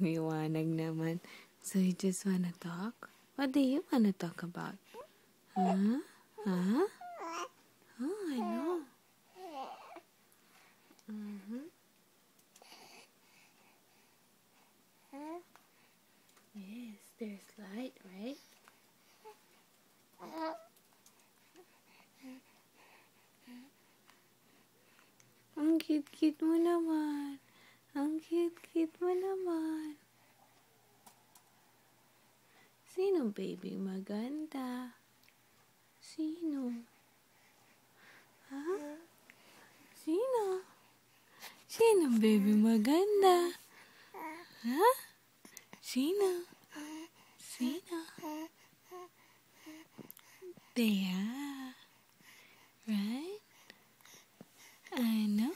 Liwanag naman. So you just wanna talk? What do you wanna talk about? Huh? Huh? Oh, I know. Yes, there's light, right? Ang cute-cute mo naman. Ang cute-cute mo naman. Sino baby maganda? Sino? Ha? Sino? Sino baby maganda? Ha? Sino? Sino? They are. Right? I know.